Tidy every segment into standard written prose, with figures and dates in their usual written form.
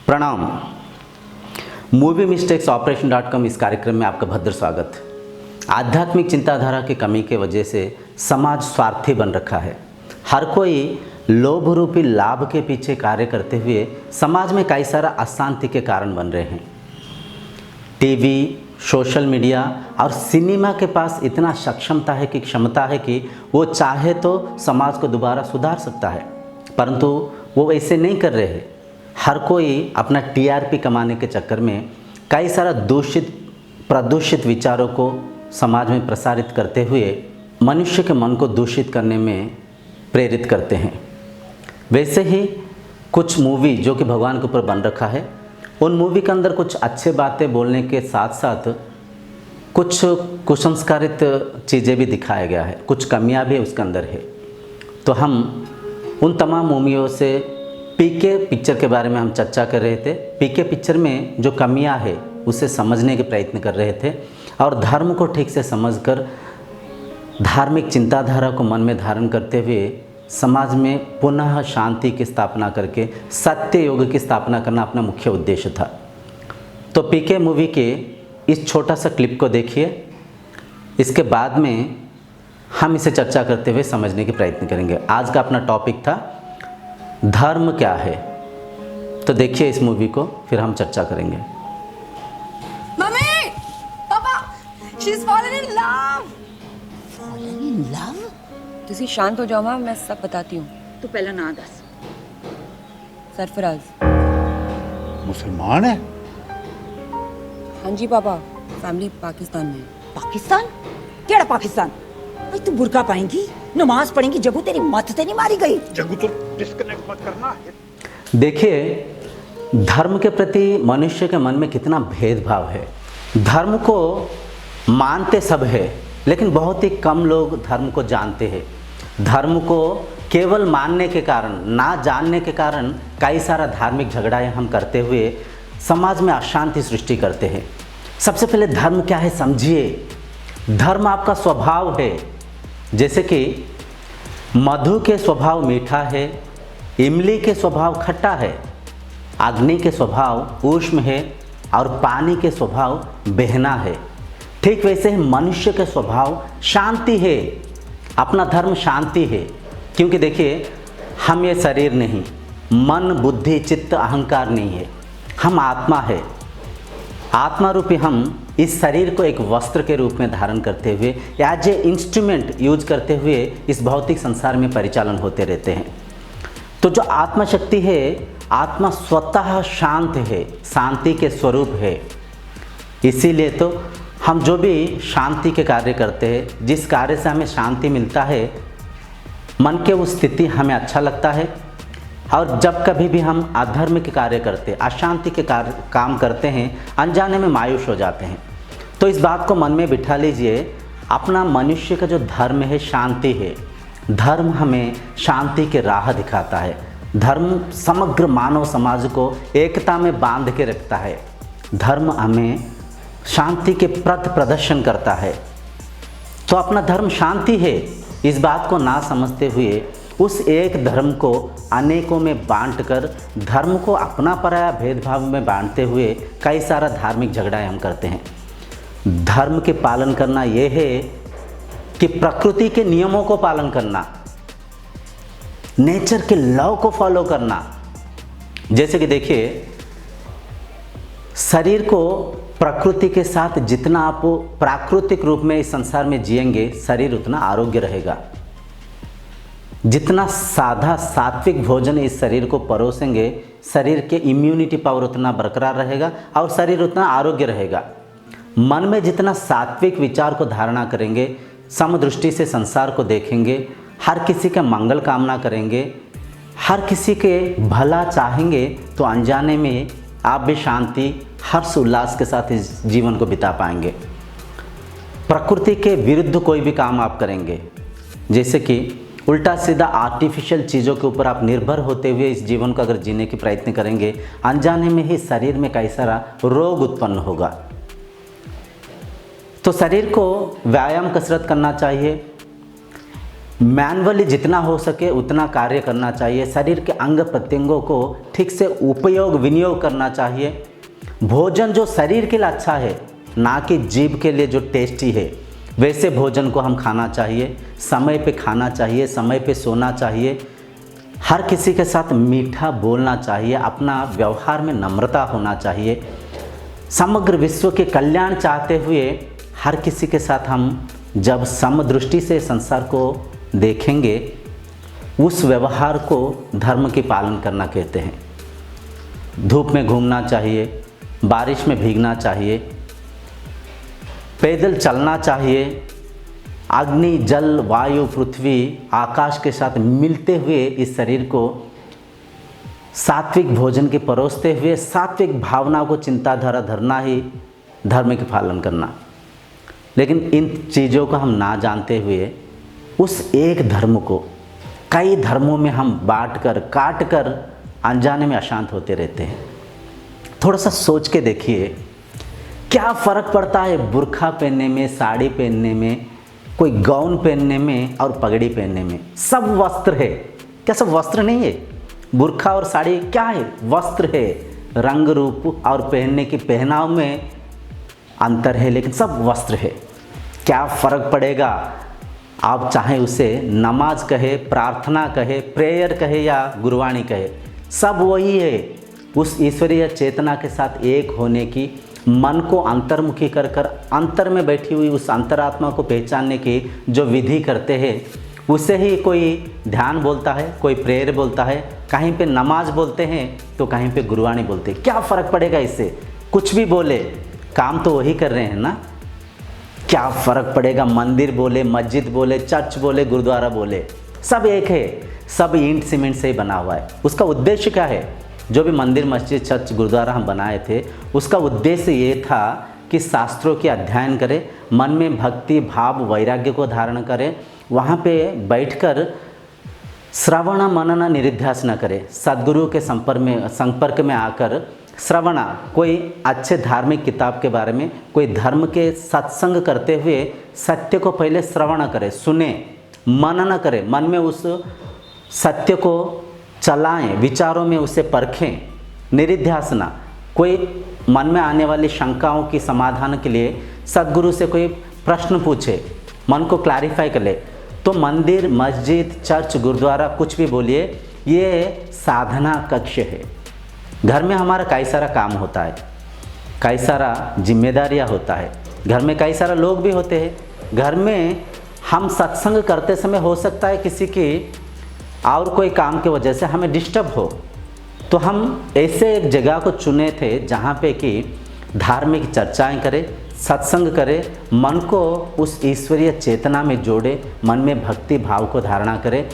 प्रणाम। Movie mistakes ऑपरेशन.com इस कार्यक्रम में आपका भद्र स्वागत। आध्यात्मिक चिंताधारा की कमी के वजह से समाज स्वार्थी बन रखा है। हर कोई लोभ रूपी लाभ के पीछे कार्य करते हुए समाज में कई सारा अशांति के कारण बन रहे हैं। टीवी, सोशल मीडिया और सिनेमा के पास इतना क्षमता है कि वो चाहे तो समाज को दोबारा सुधार सकता है, परंतु वो ऐसे नहीं कर रहे हैं। हर कोई अपना टीआरपी कमाने के चक्कर में कई सारा प्रदूषित विचारों को समाज में प्रसारित करते हुए मनुष्य के मन को दूषित करने में प्रेरित करते हैं। वैसे ही कुछ मूवी जो कि भगवान के ऊपर बन रखा है, उन मूवी के अंदर कुछ अच्छे बातें बोलने के साथ साथ कुछ कुसंस्कारित चीज़ें भी दिखाया गया है, कुछ कमियां भी उसके अंदर है। तो हम उन तमाम मूवियों से पीके पिक्चर के बारे में हम चर्चा कर रहे थे। पीके पिक्चर में जो कमियां है उसे समझने के प्रयत्न कर रहे थे और धर्म को ठीक से समझकर धार्मिक चिंताधारा को मन में धारण करते हुए समाज में पुनः शांति की स्थापना करके सत्य युग की स्थापना करना अपना मुख्य उद्देश्य था। तो पीके मूवी के इस छोटा सा क्लिप को देखिए, इसके बाद में हम इसे चर्चा करते हुए समझने के प्रयत्न करेंगे। आज का अपना टॉपिक था धर्म क्या है। तो देखिए इस मूवी को, फिर हम चर्चा करेंगे। मम्मी, पापा, she's fallen in love. Fallen in love? तुसी शांत हो जाओ माँ, मैं सब बताती हूँ। तू पहला ना दस। सरफराज। मुसलमान है? हाँ जी पापा, फैमिली पाकिस्तान में है। पाकिस्तान? केड़ा पाकिस्तान? भाई तू बुर्का पाएंगी, नमाज पढ़ेंगी, जगू तेरी मत ते नहीं मारी गई। जग्गू तो डिस्कनेक्ट मत करना। देखिए, धर्म के प्रति मनुष्य के मन में कितना भेदभाव है। धर्म को मानते सब है, लेकिन बहुत ही कम लोग धर्म को जानते हैं। धर्म को केवल मानने के कारण, ना जानने के कारण कई सारा धार्मिक झगड़ाएं हम करते हुए समाज में अशांति सृष्टि करते हैं। सबसे पहले धर्म क्या है समझिए। धर्म आपका स्वभाव है। जैसे कि मधु के स्वभाव मीठा है, इमली के स्वभाव खट्टा है, अग्नि के स्वभाव ऊष्म है और पानी के स्वभाव बहना है। ठीक वैसे ही मनुष्य के स्वभाव शांति है। अपना धर्म शांति है, क्योंकि देखिए हम ये शरीर नहीं, मन, बुद्धि, चित्त, अहंकार नहीं है। हम आत्मा है। आत्मा रूपी हम इस शरीर को एक वस्त्र के रूप में धारण करते हुए एज ए इंस्ट्रूमेंट यूज करते हुए इस भौतिक संसार में परिचालन होते रहते हैं। तो जो आत्मा शक्ति है, आत्मा स्वतः शांत है, शांति के स्वरूप है। इसीलिए तो हम जो भी शांति के कार्य करते हैं, जिस कार्य से हमें शांति मिलता है, मन के उस स्थिति हमें अच्छा लगता है। और जब कभी भी हम अधर्म के कार्य करते, अशांति के काम करते हैं, अनजाने में मायूस हो जाते हैं। तो इस बात को मन में बिठा लीजिए, अपना मनुष्य का जो धर्म है शांति है। धर्म हमें शांति के राह दिखाता है। धर्म समग्र मानव समाज को एकता में बांध के रखता है। धर्म हमें शांति के पथ प्रदर्शन करता है। तो अपना धर्म शांति है, इस बात को ना समझते हुए उस एक धर्म को अनेकों में बांटकर धर्म को अपना पराया भेदभाव में बांटते हुए कई सारा धार्मिक झगड़ाएं हम करते हैं। धर्म के पालन करना यह है कि प्रकृति के नियमों को पालन करना, नेचर के लॉ को फॉलो करना। जैसे कि देखिए, शरीर को प्रकृति के साथ जितना आप प्राकृतिक रूप में इस संसार में जिएंगे, शरीर उतना आरोग्य रहेगा। जितना सादा सात्विक भोजन इस शरीर को परोसेंगे, शरीर के इम्यूनिटी पावर उतना बरकरार रहेगा और शरीर उतना आरोग्य रहेगा। मन में जितना सात्विक विचार को धारणा करेंगे, समदृष्टि से संसार को देखेंगे, हर किसी का मंगल कामना करेंगे, हर किसी के भला चाहेंगे, तो अनजाने में आप भी शांति, हर्ष, उल्लास के साथ इस जीवन को बिता पाएंगे। प्रकृति के विरुद्ध कोई भी काम आप करेंगे, जैसे कि उल्टा सीधा आर्टिफिशियल चीज़ों के ऊपर आप निर्भर होते हुए इस जीवन को अगर जीने की प्रयत्न करेंगे, अनजाने में ही शरीर में कई सारा रोग उत्पन्न होगा। तो शरीर को व्यायाम कसरत करना चाहिए। मैनुअली जितना हो सके उतना कार्य करना चाहिए। शरीर के अंग प्रत्यंगों को ठीक से उपयोग विनियोग करना चाहिए। भोजन जो शरीर के लिए अच्छा है, ना कि जीभ के लिए जो टेस्टी है, वैसे भोजन को हम खाना चाहिए। समय पे खाना चाहिए, समय पे सोना चाहिए। हर किसी के साथ मीठा बोलना चाहिए। अपना व्यवहार में नम्रता होना चाहिए। समग्र विश्व के कल्याण चाहते हुए हर किसी के साथ हम जब समदृष्टि से संसार को देखेंगे, उस व्यवहार को धर्म की पालन करना कहते हैं। धूप में घूमना चाहिए, बारिश में भीगना चाहिए, पैदल चलना चाहिए। अग्नि, जल, वायु, पृथ्वी, आकाश के साथ मिलते हुए इस शरीर को सात्विक भोजन के परोसते हुए सात्विक भावना को चिंताधारा धरना ही धर्म के पालन करना। लेकिन इन चीज़ों को हम ना जानते हुए उस एक धर्म को कई धर्मों में हम बांट कर काट कर अनजाने में अशांत होते रहते हैं। थोड़ा सा सोच के देखिए, क्या फ़र्क पड़ता है बुर्खा पहनने में, साड़ी पहनने में, कोई गाउन पहनने में और पगड़ी पहनने में? सब वस्त्र है। क्या सब वस्त्र नहीं है? बुर्खा और साड़ी क्या है? वस्त्र है। रंग रूप और पहनने की पहनाव में अंतर है, लेकिन सब वस्त्र है। क्या फ़र्क पड़ेगा? आप चाहे उसे नमाज कहे, प्रार्थना कहे, प्रेयर कहे या गुरबाणी कहे, सब वही है। उस ईश्वरीय चेतना के साथ एक होने की, मन को अंतर्मुखी कर कर अंतर में बैठी हुई उस अंतरात्मा को पहचानने की जो विधि करते हैं, उसे ही कोई ध्यान बोलता है, कोई प्रेयर बोलता है, कहीं पे नमाज बोलते हैं तो कहीं पे गुरबाणी बोलते हैं। क्या फ़र्क पड़ेगा इससे? कुछ भी बोले, काम तो वही कर रहे हैं ना। क्या फ़र्क पड़ेगा? मंदिर बोले, मस्जिद बोले, चर्च बोले, गुरुद्वारा बोले, सब एक है। सब ईंट सीमेंट से ही बना हुआ है। उसका उद्देश्य क्या है? जो भी मंदिर, मस्जिद, चर्च, गुरुद्वारा हम बनाए थे, उसका उद्देश्य ये था कि शास्त्रों के अध्ययन करें, मन में भक्ति भाव वैराग्य को धारण करें, वहाँ पे बैठकर श्रवण मनन निरिध्यासन करें। सद्गुरु के संपर्क में आकर श्रवणा, कोई अच्छे धार्मिक किताब के बारे में, कोई धर्म के सत्संग करते हुए सत्य को पहले श्रवण करें, सुने, मनन करें, मन में उस सत्य को चलाएं, विचारों में उसे परखें। निरिध्यासना, कोई मन में आने वाली शंकाओं की समाधान के लिए सद्गुरु से कोई प्रश्न पूछे, मन को क्लैरिफाई कर ले। तो मंदिर, मस्जिद, चर्च, गुरुद्वारा, कुछ भी बोलिए, ये साधना कक्ष है। घर में हमारा कई सारा काम होता है, कई सारा जिम्मेदारियां होता है, घर में कई सारा लोग भी होते हैं। घर में हम सत्संग करते समय हो सकता है किसी की और कोई काम की वजह से हमें डिस्टर्ब हो, तो हम ऐसे एक जगह को चुने थे जहाँ पे कि धार्मिक चर्चाएं करें, सत्संग करें, मन को उस ईश्वरीय चेतना में जोड़े, मन में भक्ति भाव को धारणा करें।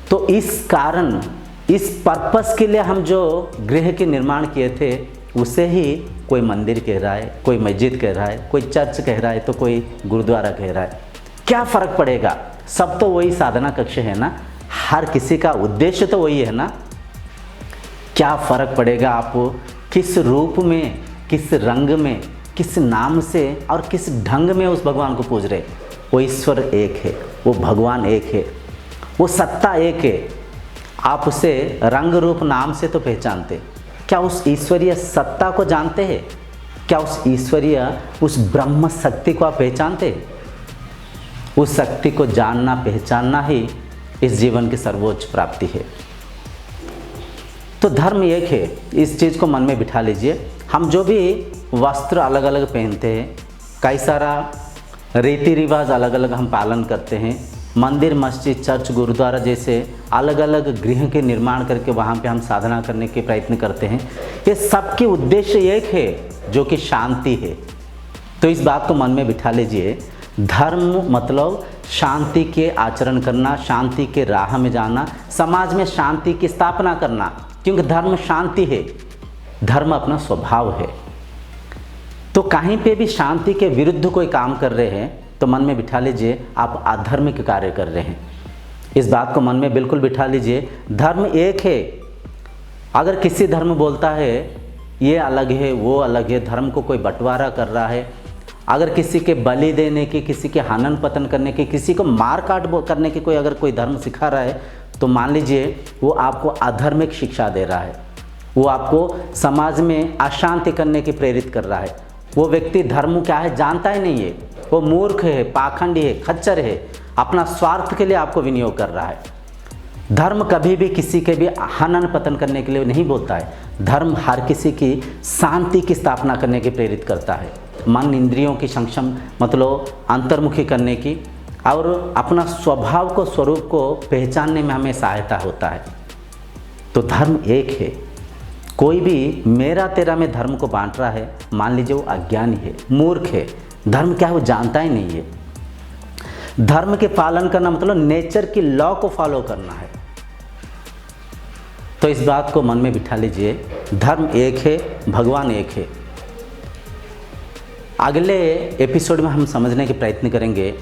तो इस कारण, इस पर्पस के लिए हम जो गृह के निर्माण किए थे, उसे ही कोई मंदिर कह रहा है, कोई मस्जिद कह रहा है, कोई चर्च कह रहा है, तो कोई गुरुद्वारा कह रहा है। क्या फ़र्क पड़ेगा? सब तो वही साधना कक्ष है ना। हर किसी का उद्देश्य तो वही है ना। क्या फ़र्क पड़ेगा आप किस रूप में, किस रंग में, किस नाम से और किस ढंग में उस भगवान को पूज रहे? वो ईश्वर एक है, वो भगवान एक है, वो सत्ता एक है। आप उसे रंग रूप नाम से तो पहचानते, क्या उस ईश्वरीय सत्ता को जानते हैं? क्या उस ईश्वरीय, उस ब्रह्म शक्ति को आप पहचानते हैं? उस शक्ति को जानना, पहचानना ही इस जीवन की सर्वोच्च प्राप्ति है। तो धर्म एक है, इस चीज़ को मन में बिठा लीजिए। हम जो भी वस्त्र अलग अलग पहनते हैं, कई सारा रीति रिवाज अलग अलग हम पालन करते हैं, मंदिर, मस्जिद, चर्च, गुरुद्वारा जैसे अलग अलग गृह के निर्माण करके वहाँ पे हम साधना करने के प्रयत्न करते हैं। ये सबके उद्देश्य एक है, जो कि शांति है। तो इस बात को मन में बिठा लीजिए। धर्म मतलब शांति के आचरण करना, शांति के राह में जाना, समाज में शांति की स्थापना करना, क्योंकि धर्म शांति है, धर्म अपना स्वभाव है। तो कहीं पे भी शांति के विरुद्ध कोई काम कर रहे हैं तो मन में बिठा लीजिए आप अधर्मिक कार्य कर रहे हैं। इस बात को मन में बिल्कुल बिठा लीजिए। धर्म एक है। अगर किसी धर्म बोलता है ये अलग है, वो अलग है, धर्म को कोई बंटवारा कर रहा है, अगर किसी के बलि देने की, किसी के हनन पतन करने की, किसी को मार काट करने की कोई अगर कोई धर्म सिखा रहा है तो मान लीजिए वो आपको अधार्मिक शिक्षा दे रहा है, वो आपको समाज में अशांति करने की प्रेरित कर रहा है। वो व्यक्ति धर्म क्या है जानता ही नहीं है, वो मूर्ख है, पाखंडी है, खच्चर है, अपना स्वार्थ के लिए आपको विनियोग कर रहा है। धर्म कभी भी किसी के भी हनन पतन करने के लिए नहीं बोलता है। धर्म हर किसी की शांति की स्थापना करने की प्रेरित करता है, मन इंद्रियों की संक्षम मतलब अंतर्मुखी करने की, और अपना स्वभाव को, स्वरूप को पहचानने में हमें सहायता होता है। तो धर्म एक है। कोई भी मेरा तेरा में धर्म को बांट रहा है, मान लीजिए वो अज्ञानी है, मूर्ख है। धर्म क्या है वो जानता ही नहीं है। धर्म के पालन करना मतलब नेचर की लॉ को फॉलो करना है। तो इस बात को मन में बिठा लीजिए, धर्म एक है, भगवान एक है। अगले एपिसोड में हम समझने के प्रयत्न करेंगे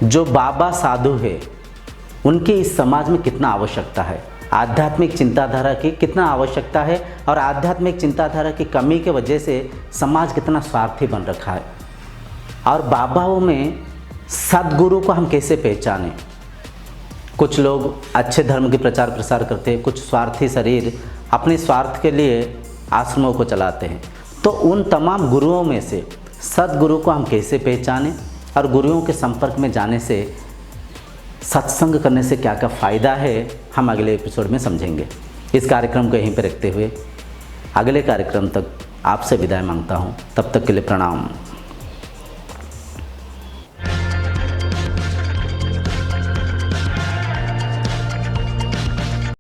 जो बाबा साधु है उनकी इस समाज में कितना आवश्यकता है, आध्यात्मिक चिंताधारा की कितना आवश्यकता है, और आध्यात्मिक चिंताधारा की कमी के वजह से समाज कितना स्वार्थी बन रखा है, और बाबाओं में सद्गुरु को हम कैसे पहचानें। कुछ लोग अच्छे धर्म के प्रचार प्रसार करते हैं, कुछ स्वार्थी शरीर अपने स्वार्थ के लिए आश्रमों को चलाते हैं। तो उन तमाम गुरुओं में से सद्गुरु को हम कैसे पहचानें, और गुरुओं के संपर्क में जाने से, सत्संग करने से क्या क्या फ़ायदा है, हम अगले एपिसोड में समझेंगे। इस कार्यक्रम को यहीं पर रखते हुए अगले कार्यक्रम तक आपसे विदाई मांगता हूँ। तब तक के लिए प्रणाम।